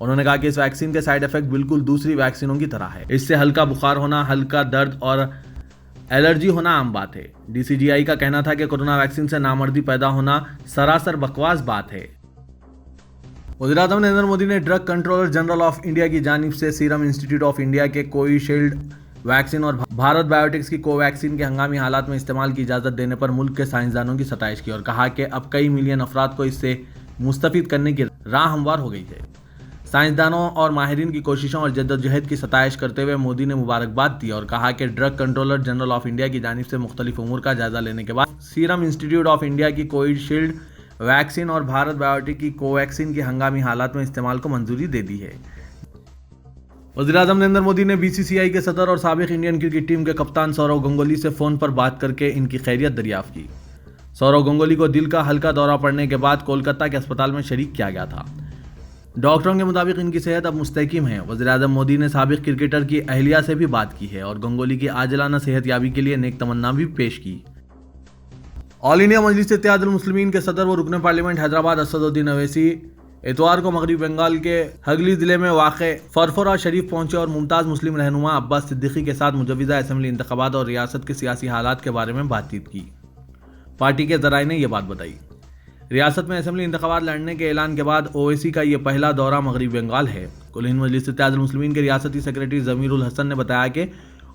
انہوں نے کہا کہ اس ویکسین کے سائیڈ افیکٹ بالکل دوسری ویکسینوں کی طرح ہے. اس سے ہلکا بخار ہونا، ہلکا درد اور الرجی ہونا عام بات ہے. DCGI کا کہنا تھا کہ کورونا ویکسین سے نامردی پیدا ہونا سراسر بکواس بات ہے. وزیراعظم نریندر مودی نے drug controller general of India کی جانب سے سیرم انسٹیٹیوٹ آف انڈیا کے کوویشیلڈ ویکسین اور بھارت بایوٹیکس کی کوویکسین کے ہنگامی حالات میں استعمال کی اجازت دینے پر ملک کے سائنسدانوں کی ستائش کی اور کہا کہ اب کئی ملین افراد کو اس سے مستفید کرنے کی راہ ہموار ہو گئی ہے. سائنسدانوں اور ماہرین کی کوششوں اور جدوجہد کی ستائش کرتے ہوئے مودی نے مبارکباد دی اور کہا کہ drug controller general of India کی جانب سے مختلف امور کا جائزہ لینے کے بعد سیرم انسٹیٹیوٹ آف انڈیا کی کوویشیلڈ ویکسین اور بھارت بایوٹیک کی کوویکسین کی ہنگامی حالات میں استعمال کو منظوری دے دی ہے. وزیراعظم نریندر مودی نے BCCI کے صدر اور سابق انڈین کرکٹ ٹیم کے کپتان سورو گنگولی سے فون پر بات کر کے ان کی خیریت دریافت کی. سورو گنگولی کو دل کا ہلکا دورہ پڑنے کے بعد کولکتہ کے اسپتال میں شریک کیا گیا تھا. ڈاکٹروں کے مطابق ان کی صحت اب مستحکم ہے. وزیراعظم مودی نے سابق کرکٹر کی اہلیہ سے بھی بات کی ہے اور گنگولی کی عاجلانہ صحت یابی کے لیے نیک تمنا بھی پیش کی. آل انڈیا مجلس اتحاد المسلمین کے صدر و رکن پارلیمنٹ حیدرآباد اسد الدین اویسی اتوار کو مغربی بنگال کے ہگلی ضلع میں واقع فرفرہ شریف پہنچے اور ممتاز مسلم رہنما عباس صدیقی کے ساتھ مجوزہ اسمبلی انتخابات اور ریاست کے سیاسی حالات کے بارے میں بات چیت کی. پارٹی کے ذرائع نے یہ بات بتائی. ریاست میں اسمبلی انتخابات لڑنے کے اعلان کے بعد اویسی کا یہ پہلا دورہ مغربی بنگال ہے. کل ہند مجلس اتحاد المسلمین کے ریاستی سیکرٹری ضمیر الحسن نے بتایا کہ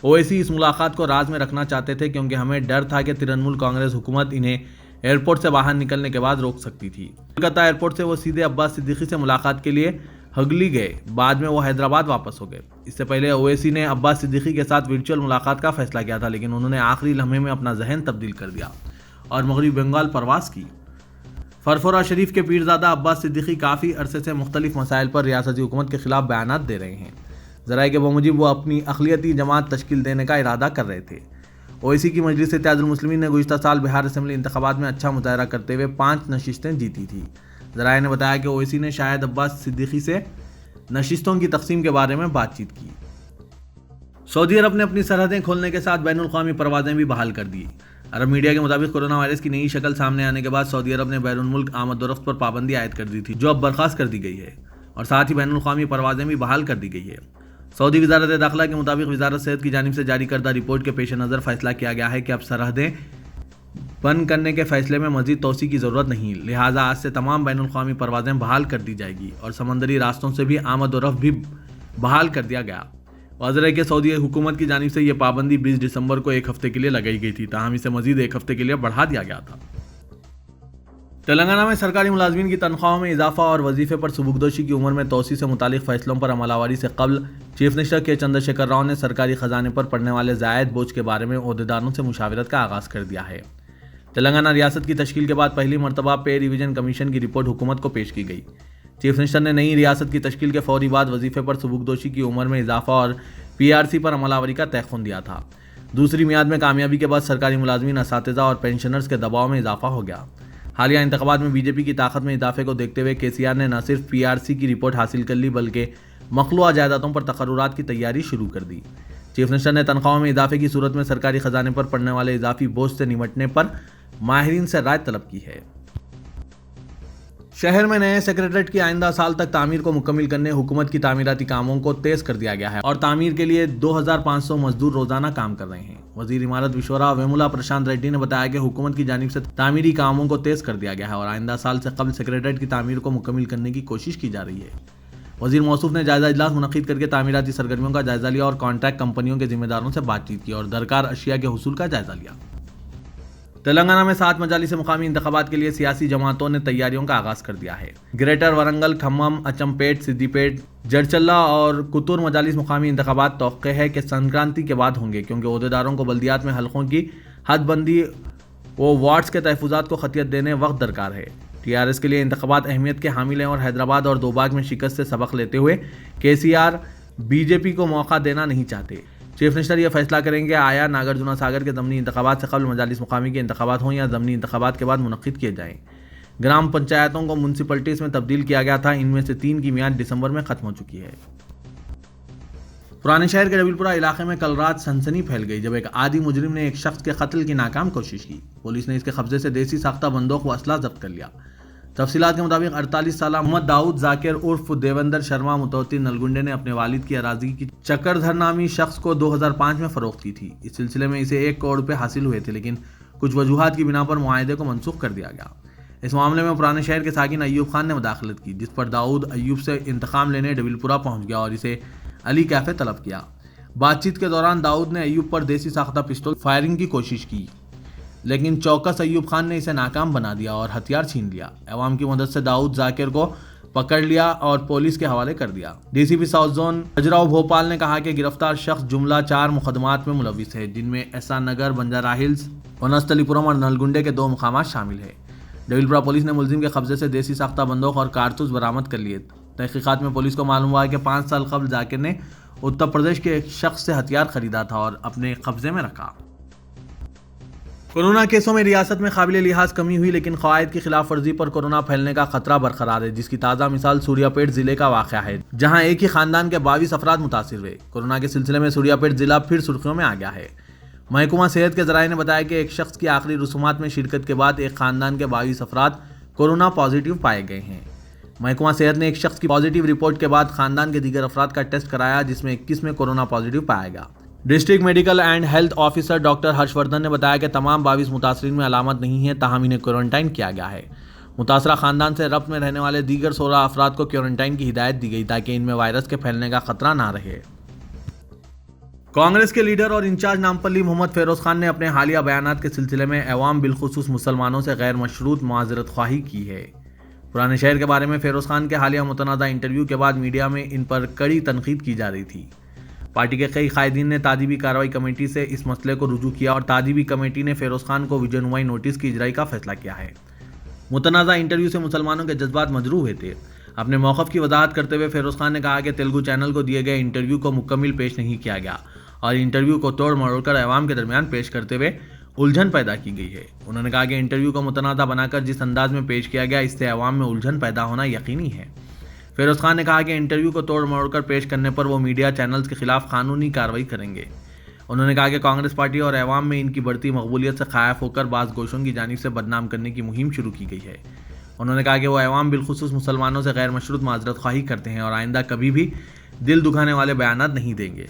اویسی اس ملاقات کو راز میں رکھنا چاہتے تھے کیونکہ ہمیں ڈر تھا کہ ترنمول کانگریس حکومت انہیں ایئرپورٹ سے باہر نکلنے کے بعد روک سکتی تھی. کولکتہ ایئرپورٹ سے وہ سیدھے عباس صدیقی سے ملاقات کے لیے ہگلی گئے. بعد میں وہ حیدرآباد واپس ہو گئے. اس سے پہلے اویسی نے عباس صدیقی کے ساتھ ورچوئل ملاقات کا فیصلہ کیا تھا لیکن انہوں نے آخری لمحے میں اپنا ذہن تبدیل کر دیا اور مغربی بنگال پرواز کی. فرفرہ شریف کے پیرزادہ عباس صدیقی کافی عرصے سے مختلف مسائل پر ریاستی حکومت کے خلاف بیانات دے رہے ہیں. ذرائع کے بموجب وہ اپنی اقلیتی جماعت تشکیل دینے کا ارادہ کر رہے تھے. اویسی کی مجلس اتحاد المسلمین نے گزشتہ سال بہار اسمبلی انتخابات میں اچھا مظاہرہ کرتے ہوئے 5 نشستیں جیتی تھی. ذرائع نے بتایا کہ اویسی نے شاہد عباس صدیقی سے نشستوں کی تقسیم کے بارے میں بات چیت کی. سعودی عرب نے اپنی سرحدیں کھولنے کے ساتھ بین الاقوامی پروازیں بھی بحال کر دی. عرب میڈیا کے مطابق کورونا وائرس کی نئی شکل سامنے آنے کے بعد سعودی عرب نے بیرون ملک آمد و رفت پر پابندی عائد کر دی تھی جو اب برخاست کر دی گئی ہے اور ساتھ ہی بین الاقوامی پروازیں بھی بحال کر دی گئی ہے. سعودی وزارت داخلہ کے مطابق وزارت صحت کی جانب سے جاری کردہ رپورٹ کے پیش نظر فیصلہ کیا گیا ہے کہ اب سرحدیں بند کرنے کے فیصلے میں مزید توسیع کی ضرورت نہیں. لہٰذا آج سے تمام بین الاقوامی پروازیں بحال کر دی جائے گی اور سمندری راستوں سے بھی آمد و رفت بھی بحال کر دیا گیا. واضح ہے کہ سعودی حکومت کی جانب سے یہ پابندی 20 دسمبر کو 1 ہفتے کے لیے لگائی گئی تھی، تاہم اسے مزید 1 ہفتے کے لیے بڑھا دیا گیا تھا. تلنگانہ میں سرکاری ملازمین کی تنخواہوں میں اضافہ اور وظیفے پر سبکدوشی کی عمر میں توسیع سے متعلق فیصلوں پر عمل آوری سے قبل چیف منسٹر کے چندر شیکھر راؤ نے سرکاری خزانے پر پڑنے والے زائد بوجھ کے بارے میں عہدیداروں سے مشاورت کا آغاز کر دیا ہے. تلنگانہ ریاست کی تشکیل کے بعد پہلی مرتبہ پے ریویژن کمیشن کی رپورٹ حکومت کو پیش کی گئی. چیف منسٹر نے نئی ریاست کی تشکیل کے فوری بعد وظیفے پر سبکدوشی کی عمر میں اضافہ اور PRC پر عمل آوری کا تیقن دیا تھا. دوسری میعاد میں کامیابی کے بعد سرکاری ملازمین، اساتذہ اور پینشنرز کے دباؤ میں اضافہ ہو گیا. حالیہ انتخابات میں BJP کی طاقت میں اضافے کو دیکھتے ہوئے KCR نے نہ صرف PRC کی رپورٹ حاصل کر لی بلکہ مخلوعہ جائیدادوں پر تقررات کی تیاری شروع کر دی. چیف منسٹر نے تنخواہوں میں اضافے کی صورت میں سرکاری خزانے پر پڑنے والے اضافی بوجھ سے نمٹنے پر ماہرین سے رائے طلب کی ہے. شہر میں نئے سیکریٹریٹ کی آئندہ سال تک تعمیر کو مکمل کرنے حکومت کی تعمیراتی کاموں کو تیز کر دیا گیا ہے اور تعمیر کے لیے 2500 مزدور روزانہ کام کر رہے ہیں. وزیر عمارت وشورا ویمولا پرشانت ریڈی نے بتایا کہ حکومت کی جانب سے تعمیری کاموں کو تیز کر دیا گیا ہے اور آئندہ سال سے قبل سیکریٹریٹ کی تعمیر کو مکمل کرنے کی کوشش کی جا رہی ہے. وزیر موصوف نے جائزہ اجلاس منعقد کر کے تعمیراتی سرگرمیوں کا جائزہ لیا اور کانٹریکٹ کمپنیوں کے ذمہ داروں سے بات چیت کی اور درکار اشیاء کے حصول کا جائزہ لیا. تلنگانہ میں 7 مجالس مقامی انتخابات کے لیے سیاسی جماعتوں نے تیاریوں کا آغاز کر دیا ہے. گریٹر ورنگل، کھمم، اچمپیٹ، سدی پیٹ، جڑچلہ اور کتور مجالس مقامی انتخابات توقع ہے کہ سنکرانتی کے بعد ہوں گے کیونکہ عہدیداروں کو بلدیات میں حلقوں کی حد بندی و وارڈز کے تحفظات کو خطیت دینے وقت درکار ہے. TRS کے لیے انتخابات اہمیت کے حامل ہیں اور حیدرآباد اور دوباگ میں شکست سے سبق لیتے ہوئے KCR BJP کو موقع دینا نہیں چاہتے. چیف منسٹر یہ فیصلہ کریں گے آیا ناگرجنا ساگر کے ضمنی انتخابات سے قبل مجالس مقامی کے انتخابات ہوں یا ضمنی انتخابات کے بعد منعقد کیے جائیں. گرام پنچایتوں کو میونسپلٹیز میں تبدیل کیا گیا تھا، ان میں سے 3 کی میعاد دسمبر میں ختم ہو چکی ہے. پرانے شہر کے ربیل پورہ علاقے میں کل رات سنسنی پھیل گئی جب ایک عادی مجرم نے ایک شخص کے قتل کی ناکام کوشش کی. پولیس نے اس کے قبضے سے دیسی ساختہ بندوق و اسلحہ ضبط کر لیا. تفصیلات کے مطابق 48 سالہ محمد داؤد ذاکر عرف دیوندر شرما متوطن نلگنڈے نے اپنے والد کی اراضی کی چکردھر نامی شخص کو 2005 میں فروخت کی تھی۔ اس سلسلے میں اسے 1 کروڑ روپے حاصل ہوئے تھے، لیکن کچھ وجوہات کی بنا پر معاہدے کو منسوخ کر دیا گیا۔ اس معاملے میں پرانے شہر کے ساکن ایوب خان نے مداخلت کی، جس پر داؤد ایوب سے انتقام لینے ڈبل پورہ پہنچ گیا اور اسے علی کیفے طلب کیا۔ بات چیت کے دوران داؤد نے ایوب پر دیسی ساختہ پستول فائرنگ کی کوشش کی، لیکن چوکس ایوب خان نے اسے ناکام بنا دیا اور ہتھیار چھین لیا۔ عوام کی مدد سے داؤد ذاکر کو پکڑ لیا اور پولیس کے حوالے کر دیا۔ ڈی سی پی ساؤتھ زون خجراہو بھوپال نے کہا کہ گرفتار شخص جملہ 4 مقدمات میں ملوث ہے، جن میں ایسا نگر، بنجارہ ہلز، ونستلی پورم اور نلگنڈے کے 2 مقامات شامل ہیں۔ ڈبل پورہ پولیس نے ملزم کے قبضے سے دیسی ساختہ بندوق اور کارتوس برآمد کر لیے۔ تحقیقات میں پولیس کو معلوم ہوا کہ 5 سال قبل ذاکر نے اتر پردیش کے ایک شخص سے ہتھیار خریدا تھا اور اپنے قبضے میں رکھا۔ کورونا کیسوں میں ریاست میں قابل لحاظ کمی ہوئی، لیکن قواعد کی خلاف ورزی پر کورونا پھیلنے کا خطرہ برقرار ہے، جس کی تازہ مثال سوریہ پیٹ ضلع کا واقعہ ہے، جہاں ایک ہی خاندان کے 22 افراد متاثر ہوئے۔ کورونا کے سلسلے میں سوریہ پیٹ ضلع پھر سرخیوں میں آ گیا ہے۔ محکمہ صحت کے ذرائع نے بتایا کہ ایک شخص کی آخری رسومات میں شرکت کے بعد ایک خاندان کے 22 افراد کورونا پازیٹیو پائے گئے ہیں۔ محکمہ صحت نے ایک شخص کی پازیٹیو رپورٹ کے بعد خاندان کے دیگر افراد کا ٹیسٹ کرایا، جس میں 21 میں کورونا پازیٹیو پایا گیا۔ District medical and health officer doctor Harsh Vardhan نے بتایا کہ تمام 22 متاثرین میں علامت نہیں ہے، تاہم انہیں کوارنٹائن کیا گیا ہے۔ متاثرہ خاندان سے ربط میں رہنے والے دیگر 16 افراد کو کوارنٹائن کی ہدایت دی گئی تاکہ ان میں وائرس کے پھیلنے کا خطرہ نہ رہے۔ کانگریس کے لیڈر اور انچارج نامپلی محمد فیروز خان نے اپنے حالیہ بیانات کے سلسلے میں عوام بالخصوص مسلمانوں سے غیر مشروط معذرت خواہی کی ہے۔ پرانے شہر کے بارے میں فیروز خان کے حالیہ متنازع انٹرویو کے بعد میڈیا میں ان پر کڑی تنقید کی جا رہی تھی۔ پارٹی کے کئی قائدین نے تعدیبی کارروائی کمیٹی سے اس مسئلے کو رجوع کیا اور تعدیبی کمیٹی نے فیروز خان کو وجہ نمائی نوٹس کی اجرائی کا فیصلہ کیا ہے۔ متنازع انٹرویو سے مسلمانوں کے جذبات مجروح ہوئے تھے۔ اپنے موقف کی وضاحت کرتے ہوئے فیروز خان نے کہا کہ تیلگو چینل کو دیے گئے انٹرویو کو مکمل پیش نہیں کیا گیا اور انٹرویو کو توڑ مروڑ کر عوام کے درمیان پیش کرتے ہوئے الجھن پیدا کی گئی ہے۔ انہوں نے کہا کہ انٹرویو کو متنازع بنا کر جس انداز میں پیش کیا گیا، اس سے عوام میں الجھن پیدا ہونا یقینی ہے۔ فیروز خان نے کہا کہ انٹرویو کو توڑ مروڑ کر پیش کرنے پر وہ میڈیا چینلز کے خلاف قانونی کارروائی کریں گے۔ انہوں نے کہا کہ کانگریس پارٹی اور عوام میں ان کی بڑھتی مقبولیت سے خائف ہو کر بعض گوشوں کی جانب سے بدنام کرنے کی مہم شروع کی گئی ہے۔ انہوں نے کہا کہ وہ عوام بالخصوص مسلمانوں سے غیر مشروط معذرت خواہی کرتے ہیں اور آئندہ کبھی بھی دل دکھانے والے بیانات نہیں دیں گے۔